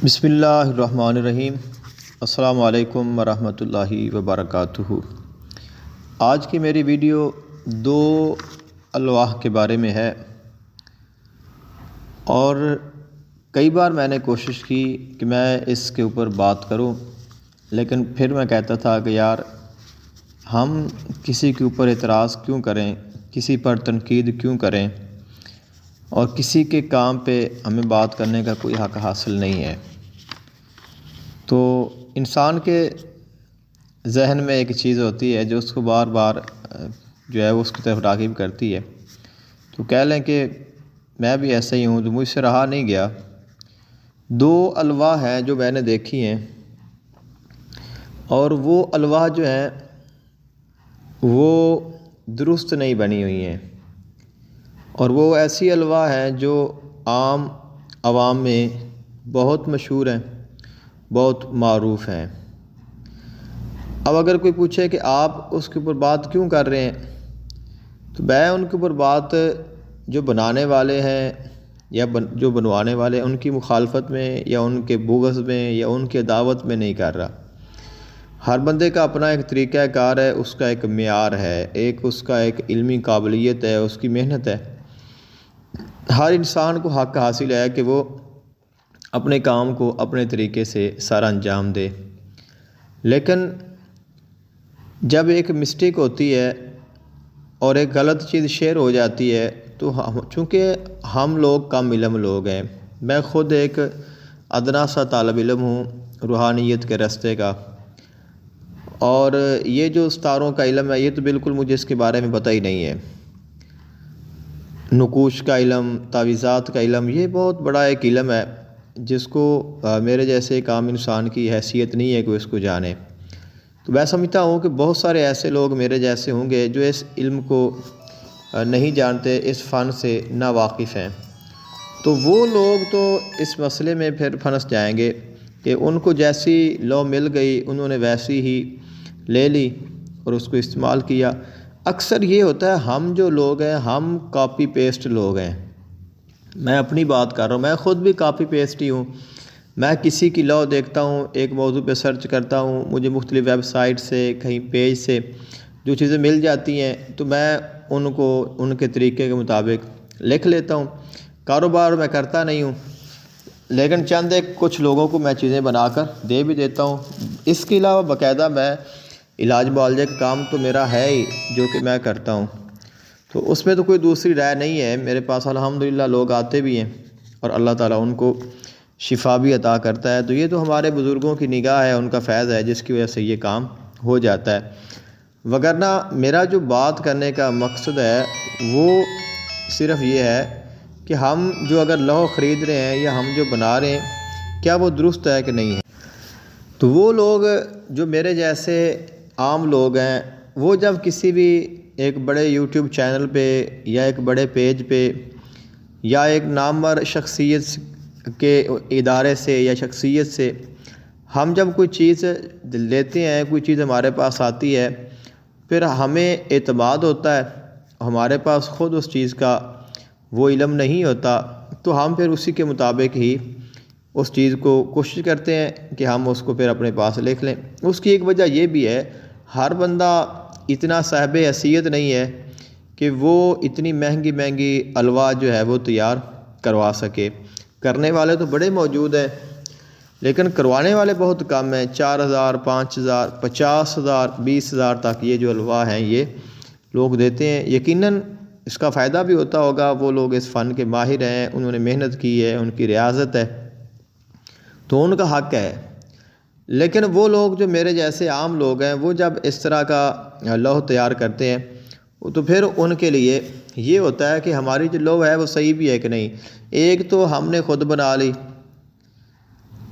بسم اللہ الرحمن الرحیم۔ السلام علیکم ورحمۃ اللہ وبرکاتہ۔ آج کی میری ویڈیو دو الواح کے بارے میں ہے، اور کئی بار میں نے کوشش کی کہ میں اس کے اوپر بات کروں، لیکن پھر میں کہتا تھا کہ یار ہم کسی کے اوپر اعتراض کیوں کریں، کسی پر تنقید کیوں کریں، اور کسی کے کام پہ ہمیں بات کرنے کا کوئی حق حاصل نہیں ہے۔ تو انسان کے ذہن میں ایک چیز ہوتی ہے جو اس کو بار بار جو ہے وہ اس کی طرف راغب کرتی ہے۔ تو کہہ لیں کہ میں بھی ایسا ہی ہوں، تو مجھ سے رہا نہیں گیا۔ دو الواح ہیں جو میں نے دیکھی ہیں، اور وہ الواح جو ہیں وہ درست نہیں بنی ہوئی ہیں، اور وہ ایسی الواح ہیں جو عام عوام میں بہت مشہور ہیں، بہت معروف ہیں۔ اب اگر کوئی پوچھے کہ آپ اس کے اوپر بات کیوں کر رہے ہیں، تو میں ان کے اوپر بات جو بنانے والے ہیں یا جو بنوانے والے ہیں ان کی مخالفت میں یا ان کے بغض میں یا ان کے دعوت میں نہیں کر رہا۔ ہر بندے کا اپنا ایک طریقہ کار ہے، اس کا ایک معیار ہے، اس کا ایک علمی قابلیت ہے، اس کی محنت ہے۔ ہر انسان کو حق حاصل ہے کہ وہ اپنے کام کو اپنے طریقے سے سارا انجام دے، لیکن جب ایک مسٹیک ہوتی ہے اور ایک غلط چیز شیئر ہو جاتی ہے تو چونکہ ہم لوگ کم علم لوگ ہیں، میں خود ایک ادنا سا طالب علم ہوں روحانیت کے راستے کا، اور یہ جو ستاروں کا علم ہے یہ تو بالکل مجھے اس کے بارے میں پتہ ہی نہیں ہے۔ نقوش کا علم، تعویذات کا علم، یہ بہت بڑا ایک علم ہے جس کو میرے جیسے ایک عام انسان کی حیثیت نہیں ہے کہ اس کو جانے۔ تو میں سمجھتا ہوں کہ بہت سارے ایسے لوگ میرے جیسے ہوں گے جو اس علم کو نہیں جانتے، اس فن سے ناواقف ہیں۔ تو وہ لوگ تو اس مسئلے میں پھر پھنس جائیں گے کہ ان کو جیسی لو مل گئی انہوں نے ویسی ہی لے لی اور اس کو استعمال کیا۔ اکثر یہ ہوتا ہے، ہم جو لوگ ہیں ہم کاپی پیسٹ لوگ ہیں۔ میں اپنی بات کر رہا ہوں، میں خود بھی کاپی پیسٹ ہی ہوں۔ میں کسی کی لاء دیکھتا ہوں، ایک موضوع پہ سرچ کرتا ہوں، مجھے مختلف ویب سائٹ سے کہیں پیج سے جو چیزیں مل جاتی ہیں تو میں ان کو ان کے طریقے کے مطابق لکھ لیتا ہوں۔ کاروبار میں کرتا نہیں ہوں، لیکن چند کچھ لوگوں کو میں چیزیں بنا کر دے بھی دیتا ہوں۔ اس کے علاوہ باقاعدہ میں علاج معالجے کا کام تو میرا ہے ہی جو کہ میں کرتا ہوں، تو اس میں تو کوئی دوسری رائے نہیں ہے۔ میرے پاس الحمدللہ لوگ آتے بھی ہیں اور اللہ تعالیٰ ان کو شفا بھی عطا کرتا ہے۔ تو یہ تو ہمارے بزرگوں کی نگاہ ہے، ان کا فیض ہے جس کی وجہ سے یہ کام ہو جاتا ہے، وگرنہ میرا جو بات کرنے کا مقصد ہے وہ صرف یہ ہے کہ ہم جو اگر لوح خرید رہے ہیں یا ہم جو بنا رہے ہیں کیا وہ درست ہے کہ نہیں ہے۔ تو وہ لوگ جو میرے جیسے عام لوگ ہیں وہ جب کسی بھی ایک بڑے یوٹیوب چینل پہ یا ایک بڑے پیج پہ یا ایک نامور شخصیت کے ادارے سے یا شخصیت سے ہم جب کوئی چیز لیتے ہیں، کوئی چیز ہمارے پاس آتی ہے، پھر ہمیں اعتماد ہوتا ہے، ہمارے پاس خود اس چیز کا وہ علم نہیں ہوتا، تو ہم پھر اسی کے مطابق ہی اس چیز کو کوشش کرتے ہیں کہ ہم اس کو پھر اپنے پاس لکھ لیں۔ اس کی ایک وجہ یہ بھی ہے، ہر بندہ اتنا صاحب حیثیت نہیں ہے کہ وہ اتنی مہنگی مہنگی الواح جو ہے وہ تیار کروا سکے۔ کرنے والے تو بڑے موجود ہیں لیکن کروانے والے بہت کم ہیں۔ 4,000، 5,000، 50,000، 20,000 تک یہ جو الواح ہیں یہ لوگ دیتے ہیں۔ یقیناً اس کا فائدہ بھی ہوتا ہوگا، وہ لوگ اس فن کے ماہر ہیں، انہوں نے محنت کی ہے، ان کی ریاضت ہے، تو ان کا حق ہے۔ لیکن وہ لوگ جو میرے جیسے عام لوگ ہیں وہ جب اس طرح کا لوح تیار کرتے ہیں تو پھر ان کے لیے یہ ہوتا ہے کہ ہماری جو لوح ہے وہ صحیح بھی ہے کہ نہیں۔ ایک تو ہم نے خود بنا لی،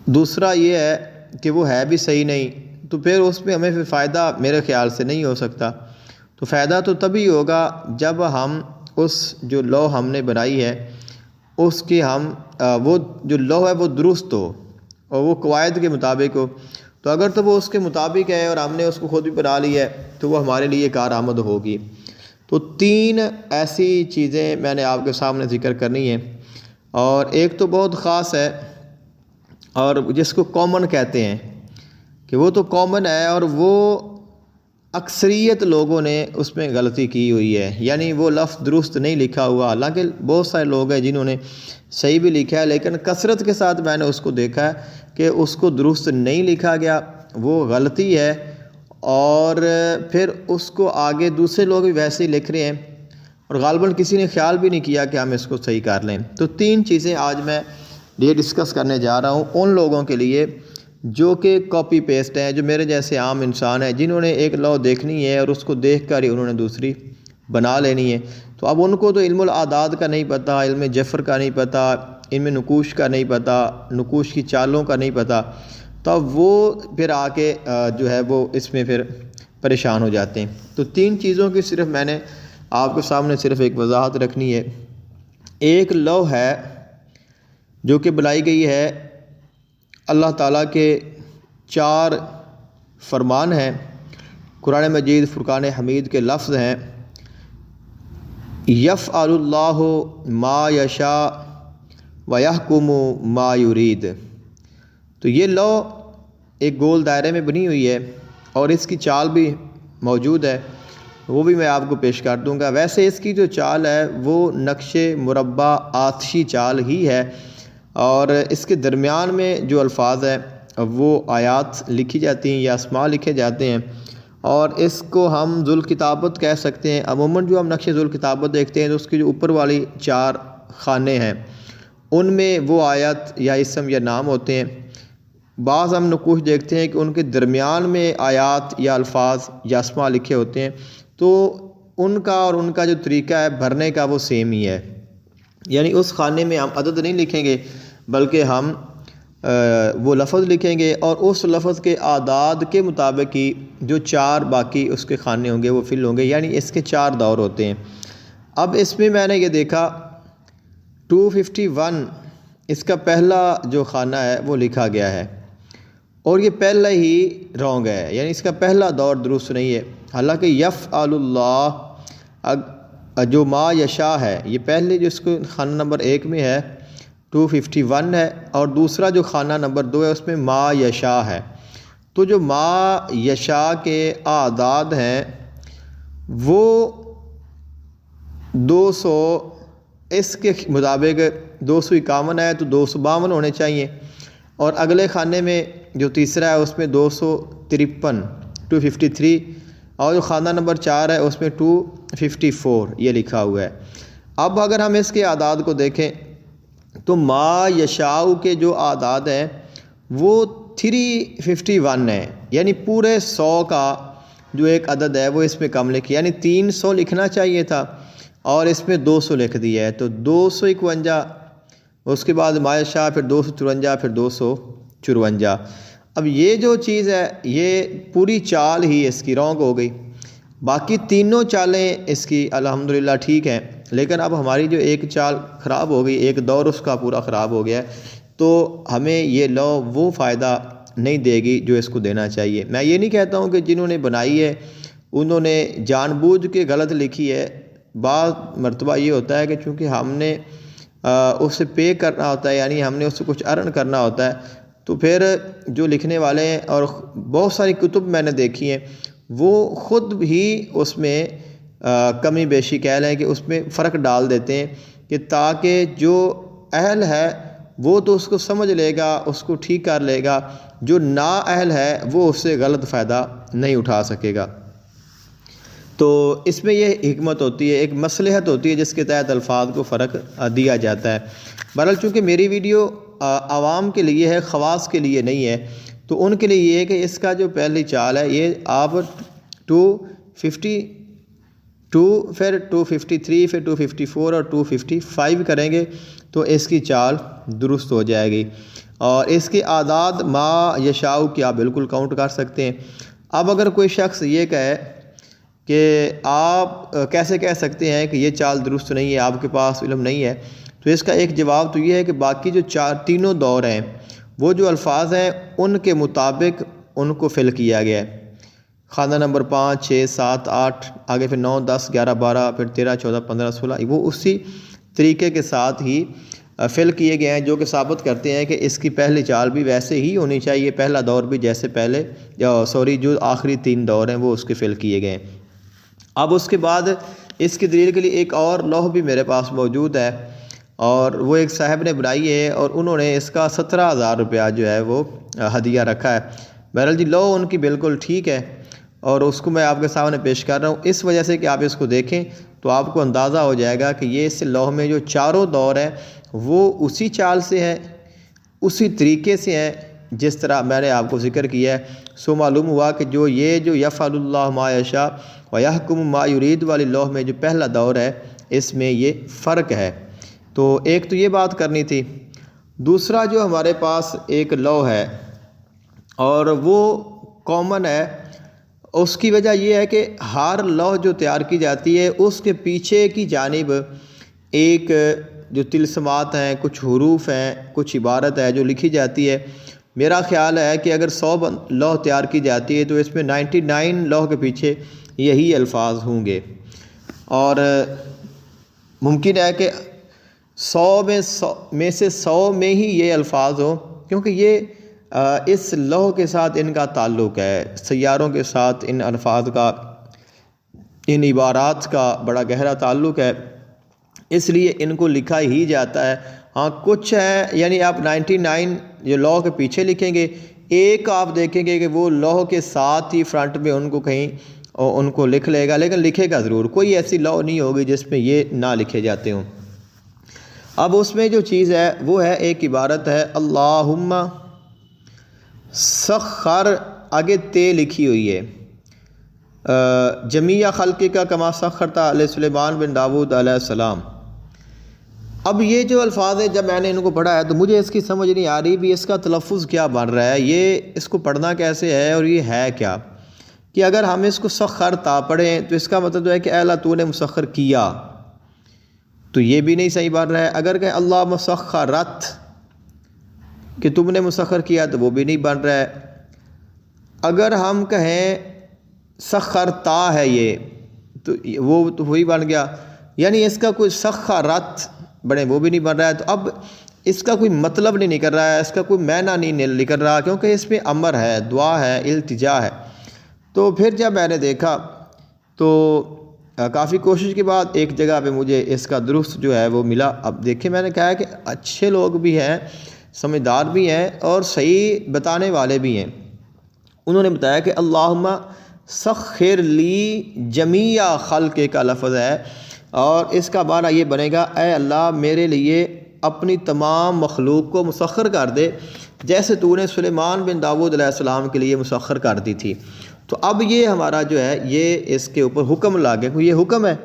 دوسرا یہ ہے کہ وہ ہے بھی صحیح نہیں، تو پھر اس میں ہمیں پھر فائدہ میرے خیال سے نہیں ہو سکتا۔ تو فائدہ تو تبھی ہوگا جب ہم اس جو لوح ہم نے بنائی ہے اس کی وہ جو لوح ہے وہ درست ہو اور وہ قواعد کے مطابق ہو۔ تو اگر تو وہ اس کے مطابق ہے اور ہم نے اس کو خود بھی بنا لی ہے تو وہ ہمارے لیے کارآمد ہوگی۔ تو 3 ایسی چیزیں میں نے آپ کے سامنے ذکر کرنی ہیں، اور ایک تو بہت خاص ہے، اور جس کو کامن کہتے ہیں کہ وہ تو کامن ہے اور وہ اکثریت لوگوں نے اس میں غلطی کی ہوئی ہے، یعنی وہ لفظ درست نہیں لکھا ہوا، حالانکہ بہت سارے لوگ ہیں جنہوں نے صحیح بھی لکھا ہے، لیکن کثرت کے ساتھ میں نے اس کو دیکھا ہے کہ اس کو درست نہیں لکھا گیا، وہ غلطی ہے، اور پھر اس کو آگے دوسرے لوگ بھی ویسے ہی لکھ رہے ہیں، اور غالباً کسی نے خیال بھی نہیں کیا کہ ہم اس کو صحیح کر لیں۔ تو 3 چیزیں آج میں یہ ڈسکس کرنے جا رہا ہوں ان لوگوں کے لیے جو کہ کاپی پیسٹ ہیں، جو میرے جیسے عام انسان ہیں جنہوں نے ایک لاء دیکھنی ہے اور اس کو دیکھ کر ہی انہوں نے دوسری بنا لینی ہے۔ تو اب ان کو تو علم الاعداد کا نہیں پتہ، علم جفر کا نہیں پتہ، علم نقوش کا نہیں پتہ، نقوش کی چالوں کا نہیں پتہ، تب وہ پھر آ کے جو ہے وہ اس میں پھر پریشان ہو جاتے ہیں۔ تو 3 چیزوں کی صرف میں نے آپ کے سامنے صرف ایک وضاحت رکھنی ہے۔ ایک لاء ہے جو کہ بنائی گئی ہے، اللہ تعالیٰ کے 4 فرمان ہیں، قرآن مجید فرقان حمید کے لفظ ہیں، یفعل اللہ ما یشاء ویحکم ما یرید۔ تو یہ لاء ایک گول دائرے میں بنی ہوئی ہے اور اس کی چال بھی موجود ہے، وہ بھی میں آپ کو پیش کر دوں گا۔ ویسے اس کی جو چال ہے وہ نقش مربع آتشی چال ہی ہے، اور اس کے درمیان میں جو الفاظ ہیں وہ آیات لکھی جاتی ہیں یا اسماء لکھے جاتے ہیں، اور اس کو ہم ذوالکتابت کہہ سکتے ہیں۔ عموماً جو ہم نقش ذوالکتابت دیکھتے ہیں تو اس کی جو اوپر والی 4 خانے ہیں ان میں وہ آیت یا اسم یا نام ہوتے ہیں۔ بعض ہم نقوش دیکھتے ہیں کہ ان کے درمیان میں آیات یا الفاظ یا اسماء لکھے ہوتے ہیں، تو ان کا اور ان کا جو طریقہ ہے بھرنے کا وہ سیم ہی ہے، یعنی اس خانے میں ہم عدد نہیں لکھیں گے بلکہ ہم وہ لفظ لکھیں گے، اور اس لفظ کے اعداد کے مطابق ہی جو 4 باقی اس کے خانے ہوں گے وہ فل ہوں گے، یعنی اس کے 4 دور ہوتے ہیں۔ اب اس میں نے یہ دیکھا 251 اس کا پہلا جو خانہ ہے وہ لکھا گیا ہے، اور یہ پہلا ہی رونگ ہے، یعنی اس کا پہلا دور درست نہیں ہے۔ حالانکہ یفعل اللہ جو ما یشاء ہے، یہ پہلے جو اس کو خانہ نمبر 1 میں ہے 251 ہے، اور دوسرا جو خانہ نمبر 2 ہے اس میں ما یشاء ہے۔ تو جو ما یشاء کے اعداد ہیں وہ 200، اس کے مطابق 251 ہے تو 252 ہونے چاہیے، اور اگلے خانے میں جو تیسرا ہے اس میں 253 253، اور جو خانہ نمبر 4 ہے اس میں 254 یہ لکھا ہوا ہے۔ اب اگر ہم اس کے اعداد کو دیکھیں تو ما یشاء کے جو اعداد ہیں وہ 351 ہیں، یعنی پورے 100 کا جو ایک عدد ہے وہ اس میں کم لکھی، یعنی 300 لکھنا چاہیے تھا اور اس میں 200 لکھ دیا ہے، تو 251، اس کے بعد ما یشاء، پھر 254، پھر 254۔ اب یہ جو چیز ہے یہ پوری چال ہی اس کی رونگ ہو گئی، باقی تینوں چالیں اس کی الحمدللہ ٹھیک ہیں، لیکن اب ہماری جو ایک چال خراب ہو گئی، ایک دور اس کا پورا خراب ہو گیا ہے، تو ہمیں یہ لاء وہ فائدہ نہیں دے گی جو اس کو دینا چاہیے۔ میں یہ نہیں کہتا ہوں کہ جنہوں نے بنائی ہے انہوں نے جان بوجھ کے غلط لکھی ہے، بعض مرتبہ یہ ہوتا ہے کہ چونکہ ہم نے اسے پے کرنا ہوتا ہے، یعنی ہم نے اس سے کچھ ارن کرنا ہوتا ہے، تو پھر جو لکھنے والے ہیں، اور بہت ساری کتب میں نے دیکھی ہیں وہ خود ہی اس میں کمی بیشی کہہ لیں کہ اس میں فرق ڈال دیتے ہیں، کہ تاکہ جو اہل ہے وہ تو اس کو سمجھ لے گا، اس کو ٹھیک کر لے گا، جو نا اہل ہے وہ اس سے غلط فائدہ نہیں اٹھا سکے گا۔ تو اس میں یہ حکمت ہوتی ہے، ایک مصلحت ہوتی ہے جس کے تحت الفاظ کو فرق دیا جاتا ہے۔ بہرحال چونکہ میری ویڈیو عوام کے لیے ہے، خواص کے لیے نہیں ہے، تو ان کے لیے یہ ہے کہ اس کا جو پہلی چال ہے یہ آپ 252، پھر 253، پھر 254 اور 255 کریں گے تو اس کی چال درست ہو جائے گی، اور اس کے اعداد ما یشاء کی آپ بالکل کاؤنٹ کر سکتے ہیں۔ اب اگر کوئی شخص یہ کہے کہ آپ کیسے کہہ سکتے ہیں کہ یہ چال درست نہیں ہے، آپ کے پاس علم نہیں ہے، تو اس کا ایک جواب تو یہ ہے کہ باقی جو تینوں دور ہیں وہ جو الفاظ ہیں ان کے مطابق ان کو فل کیا گیا ہے۔ خانہ نمبر 5، 6، 7، 8، آگے پھر 9، 10، 11، 12، پھر 13، 14، 15، 16، وہ اسی طریقے کے ساتھ ہی فل کیے گئے ہیں جو کہ ثابت کرتے ہیں کہ اس کی پہلی چال بھی ویسے ہی ہونی چاہیے، پہلا دور بھی جیسے پہلے جو آخری 3 دور ہیں وہ اس کے فل کیے گئے ہیں۔ اب اس کے بعد اس کی دلیل کے لیے ایک اور لوح بھی میرے پاس موجود ہے، اور وہ ایک صاحب نے بنائی ہے، اور انہوں نے اس کا 17,000 روپیہ جو ہے وہ ہدیہ رکھا ہے۔ بہرحال جی لوح ان کی بالکل ٹھیک ہے، اور اس کو میں آپ کے سامنے پیش کر رہا ہوں اس وجہ سے کہ آپ اس کو دیکھیں تو آپ کو اندازہ ہو جائے گا کہ یہ اس لوح میں جو چاروں دور ہیں وہ اسی چال سے ہے، اسی طریقے سے ہیں جس طرح میں نے آپ کو ذکر کیا ہے۔ سو معلوم ہوا کہ جو یفعل اللہ ما یشاء ویحکم ما یرید والی لوح میں جو پہلا دور ہے اس میں یہ فرق ہے۔ تو ایک تو یہ بات کرنی تھی۔ دوسرا جو ہمارے پاس ایک لوح ہے اور وہ کامن ہے، اس کی وجہ یہ ہے کہ ہر لوح جو تیار کی جاتی ہے اس کے پیچھے کی جانب ایک جو طلسمات ہیں، کچھ حروف ہیں، کچھ عبارت ہے جو لکھی جاتی ہے۔ میرا خیال ہے کہ اگر 100 لوح تیار کی جاتی ہے تو اس میں 99 لوح کے پیچھے یہی الفاظ ہوں گے، اور ممکن ہے کہ 100 میں سے 100 میں ہی یہ الفاظ ہوں، کیونکہ یہ اس لوح کے ساتھ ان کا تعلق ہے، سیاروں کے ساتھ ان الفاظ کا، ان عبارات کا بڑا گہرا تعلق ہے، اس لیے ان کو لکھا ہی جاتا ہے۔ ہاں کچھ ہے یعنی آپ 99 جو لوح کے پیچھے لکھیں گے، ایک آپ دیکھیں گے کہ وہ لوح کے ساتھ ہی فرنٹ میں ان کو کہیں ان کو لکھ لے گا، لیکن لکھے گا ضرور۔ کوئی ایسی لوح نہیں ہوگی جس میں یہ نہ لکھے جاتے ہوں۔ اب اس میں جو چیز ہے وہ ہے ایک عبارت ہے اللہم سخر، آگے تے لکھی ہوئی ہے، جمیع خلقی کا کما سخرت علی سلیمان بن داود علیہ السلام۔ اب یہ جو الفاظ ہیں جب میں نے ان کو پڑھا ہے تو مجھے اس کی سمجھ نہیں آ رہی بھی اس کا تلفظ کیا بن رہا ہے، یہ اس کو پڑھنا کیسے ہے اور یہ ہے کیا؟ کہ اگر ہم اس کو سخر تا پڑھیں تو اس کا مطلب ہے کہ اے اللہ تو نے مسخر کیا، تو یہ بھی نہیں صحیح بن رہا ہے۔ اگر کہ اللہ مسخرت کہ تم نے مسخر کیا تو وہ بھی نہیں بن رہا ہے۔ اگر ہم کہیں سخرتا ہے یہ تو وہ تو وہی بن گیا، یعنی اس کا کوئی سخرت بڑے وہ بھی نہیں بن رہا ہے۔ تو اب اس کا کوئی مطلب نہیں نکل رہا ہے، اس کا کوئی معنی نہیں نکل رہا، کیونکہ اس میں امر ہے، دعا ہے، التجا ہے۔ تو پھر جب میں نے دیکھا تو کافی کوشش کے بعد ایک جگہ پہ مجھے اس کا درست جو ہے وہ ملا۔ اب دیکھیں میں نے کہا ہے کہ اچھے لوگ بھی ہیں، سمجھدار بھی ہیں اور صحیح بتانے والے بھی ہیں۔ انہوں نے بتایا کہ اللہم سخر لی جمیع خلق کا لفظ ہے، اور اس کا معنی یہ بنے گا اے اللہ میرے لیے اپنی تمام مخلوق کو مسخر کر دے جیسے تو نے سلیمان بن داود علیہ السلام کے لیے مسخر کر دی تھی۔ تو اب یہ ہمارا جو ہے یہ اس کے اوپر حکم لاگے، یہ حکم ہے،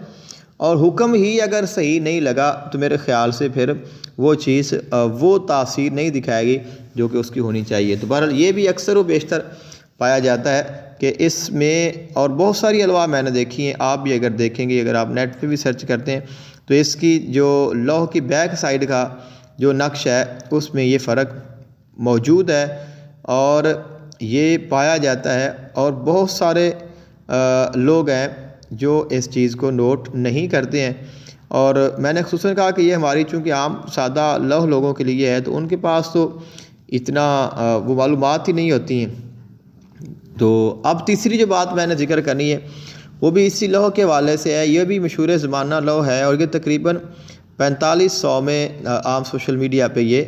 اور حکم ہی اگر صحیح نہیں لگا تو میرے خیال سے پھر وہ چیز وہ تاثیر نہیں دکھائے گی جو کہ اس کی ہونی چاہیے۔ تو بہرحال یہ بھی اکثر و بیشتر پایا جاتا ہے کہ اس میں، اور بہت ساری انواع میں نے دیکھی ہیں، آپ بھی اگر دیکھیں گے، اگر آپ نیٹ پہ بھی سرچ کرتے ہیں تو اس کی جو لوح کی بیک سائیڈ کا جو نقش ہے اس میں یہ فرق موجود ہے اور یہ پایا جاتا ہے، اور بہت سارے لوگ ہیں جو اس چیز کو نوٹ نہیں کرتے ہیں۔ اور میں نے خصوصاً کہا کہ یہ ہماری چونکہ عام سادہ لوح لوگوں کے لیے ہے تو ان کے پاس تو اتنا وہ معلومات ہی نہیں ہوتی ہیں۔ تو اب تیسری جو بات میں نے ذکر کرنی ہے وہ بھی اسی لوح کے حوالے سے ہے، یہ بھی مشہور زمانہ لوح ہے، اور یہ تقریباً 4500 میں عام سوشل میڈیا پہ یہ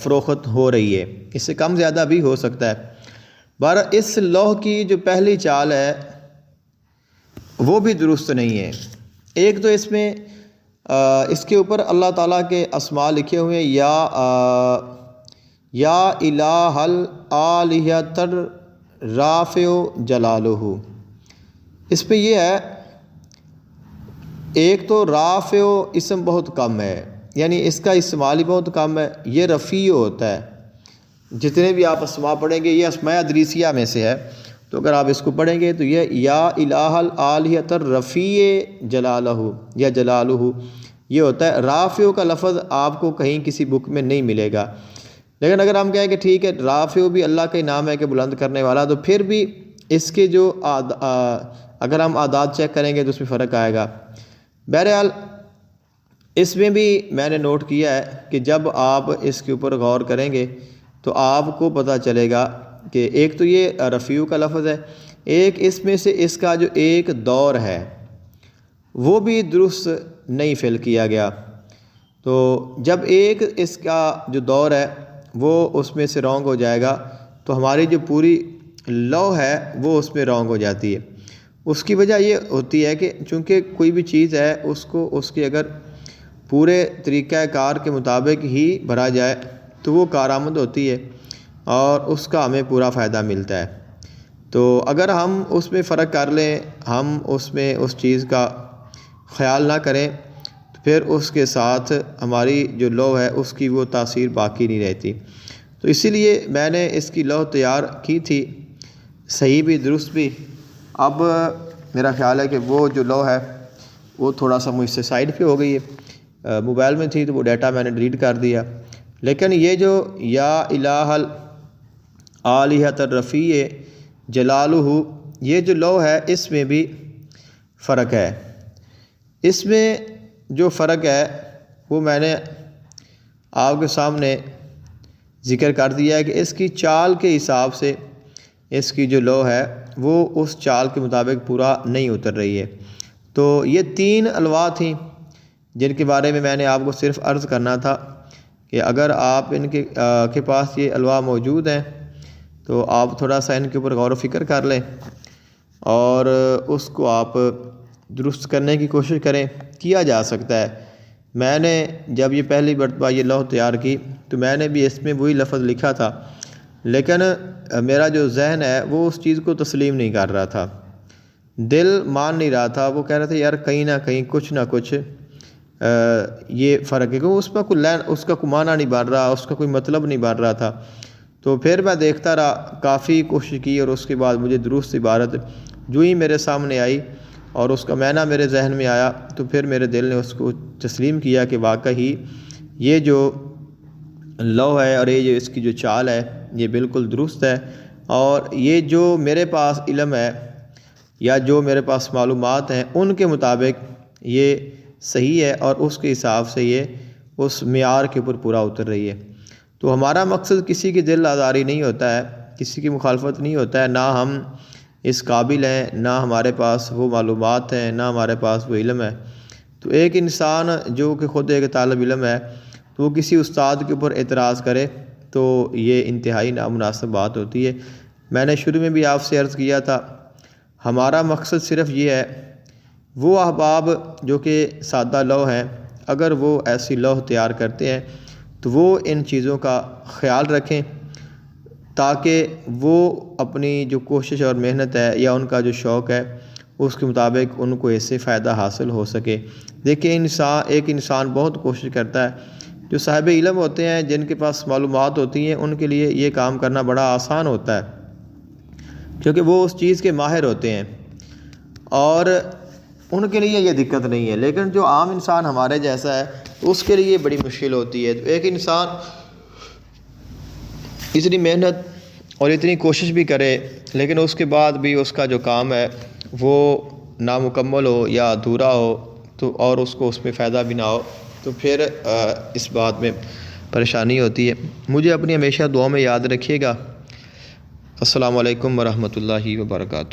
فروخت ہو رہی ہے، اس سے کم زیادہ بھی ہو سکتا ہے۔ بہرحال اس لوح کی جو پہلی چال ہے وہ بھی درست نہیں ہے۔ ایک تو اس میں اس کے اوپر اللہ تعالیٰ کے اسماء لکھے ہوئے ہیں، یا الہ الآلہۃ الرافع جلالہ، اس پہ یہ ہے ایک تو رافع اسم بہت کم ہے، یعنی اس کا استعمال ہی بہت کم ہے، یہ رفیع ہوتا ہے۔ جتنے بھی آپ اسماء پڑھیں گے یہ اسماء ادریسیہ میں سے ہے، تو اگر آپ اس کو پڑھیں گے تو یہ یا الہ الآلہۃ الرفیع جلالہ یا جلالہ یہ ہوتا ہے۔ رافع کا لفظ آپ کو کہیں کسی بک میں نہیں ملے گا، لیکن اگر ہم کہیں کہ ٹھیک ہے رافع بھی اللہ کا ہی نام ہے کہ بلند کرنے والا، تو پھر بھی اس کے جو اگر ہم اعداد چیک کریں گے تو اس میں فرق آئے گا۔ بہرحال اس میں بھی میں نے نوٹ کیا ہے کہ جب آپ اس کے اوپر غور کریں گے تو آپ کو پتہ چلے گا کہ ایک تو یہ رفیع کا لفظ ہے، ایک اس میں سے اس کا جو ایک دور ہے وہ بھی درست نہیں فل کیا گیا۔ تو جب ایک اس کا جو دور ہے وہ اس میں سے رونگ ہو جائے گا تو ہماری جو پوری لو ہے وہ اس میں رونگ ہو جاتی ہے۔ اس کی وجہ یہ ہوتی ہے کہ چونکہ کوئی بھی چیز ہے اس کو اس کے اگر پورے طریقہ کار کے مطابق ہی بھرا جائے تو وہ کارآمد ہوتی ہے اور اس کا ہمیں پورا فائدہ ملتا ہے۔ تو اگر ہم اس میں فرق کر لیں، ہم اس میں اس چیز کا خیال نہ کریں تو پھر اس کے ساتھ ہماری جو لو ہے اس کی وہ تاثیر باقی نہیں رہتی۔ تو اسی لیے میں نے اس کی لو تیار کی تھی، صحیح بھی درست بھی۔ اب میرا خیال ہے کہ وہ جو لو ہے وہ تھوڑا سا مجھ سے سائڈ پہ ہو گئی ہے، موبائل میں تھی تو وہ ڈیٹا میں نے ڈیلیٹ کر دیا، لیکن یہ جو یا الہ الآلہۃ الرفیع جلالہ، یہ جو لو ہے اس میں بھی فرق ہے۔ اس میں جو فرق ہے وہ میں نے آپ کے سامنے ذکر کر دیا ہے کہ اس کی چال کے حساب سے اس کی جو لو ہے وہ اس چال کے مطابق پورا نہیں اتر رہی ہے۔ تو یہ 3 الوا تھیں جن کے بارے میں نے آپ کو صرف عرض کرنا تھا کہ اگر آپ ان کے پاس یہ الوا موجود ہیں تو آپ تھوڑا سا ان کے اوپر غور و فکر کر لیں اور اس کو آپ درست کرنے کی کوشش کریں، کیا جا سکتا ہے۔ میں نے جب یہ پہلی مرتبہ یہ لوح تیار کی تو میں نے بھی اس میں وہی لفظ لکھا تھا، لیکن میرا جو ذہن ہے وہ اس چیز کو تسلیم نہیں کر رہا تھا، دل مان نہیں رہا تھا، وہ کہہ رہا تھا یار کہیں نہ کہیں کچھ نہ کچھ یہ فرق ہے، کیونکہ اس میں کوئی اس کا کوئی معنی نہیں بن رہا، اس کا کوئی مطلب نہیں بن رہا تھا۔ تو پھر میں دیکھتا رہا، کافی کوشش کی اور اس کے بعد مجھے درست عبارت جو ہی میرے سامنے آئی اور اس کا معنی میرے ذہن میں آیا تو پھر میرے دل نے اس کو تسلیم کیا کہ واقعی یہ جو لو ہے اور یہ جو اس کی جو چال ہے یہ بالکل درست ہے، اور یہ جو میرے پاس علم ہے یا جو میرے پاس معلومات ہیں ان کے مطابق یہ صحیح ہے اور اس کے حساب سے یہ اس معیار کے اوپر پورا اتر رہی ہے۔ تو ہمارا مقصد کسی کی دل آزاری نہیں ہوتا ہے، کسی کی مخالفت نہیں ہوتا ہے، نہ ہم اس قابل ہیں، نہ ہمارے پاس وہ معلومات ہیں، نہ ہمارے پاس وہ علم ہے۔ تو ایک انسان جو کہ خود ایک طالب علم ہے تو وہ کسی استاد کے اوپر اعتراض کرے تو یہ انتہائی نامناسب بات ہوتی ہے۔ میں نے شروع میں بھی آپ سے عرض کیا تھا، ہمارا مقصد صرف یہ ہے، وہ احباب جو کہ سادہ لوح ہیں اگر وہ ایسی لوح تیار کرتے ہیں تو وہ ان چیزوں کا خیال رکھیں تاکہ وہ اپنی جو کوشش اور محنت ہے یا ان کا جو شوق ہے اس کے مطابق ان کو اس سے فائدہ حاصل ہو سکے۔ دیکھیں ایک انسان بہت کوشش کرتا ہے، جو صاحب علم ہوتے ہیں جن کے پاس معلومات ہوتی ہیں ان کے لیے یہ کام کرنا بڑا آسان ہوتا ہے کیونکہ وہ اس چیز کے ماہر ہوتے ہیں اور ان کے لیے یہ دقت نہیں ہے، لیکن جو عام انسان ہمارے جیسا ہے اس کے لیے بڑی مشکل ہوتی ہے۔ تو ایک انسان اتنی محنت اور اتنی کوشش بھی کرے لیکن اس کے بعد بھی اس کا جو کام ہے وہ نامکمل ہو یا ادھورا ہو تو اور اس کو اس میں فائدہ بھی نہ ہو تو پھر اس بات میں پریشانی ہوتی ہے۔ مجھے اپنی ہمیشہ دعا میں یاد رکھیے گا۔ السلام علیکم ورحمۃ اللہ وبرکاتہ۔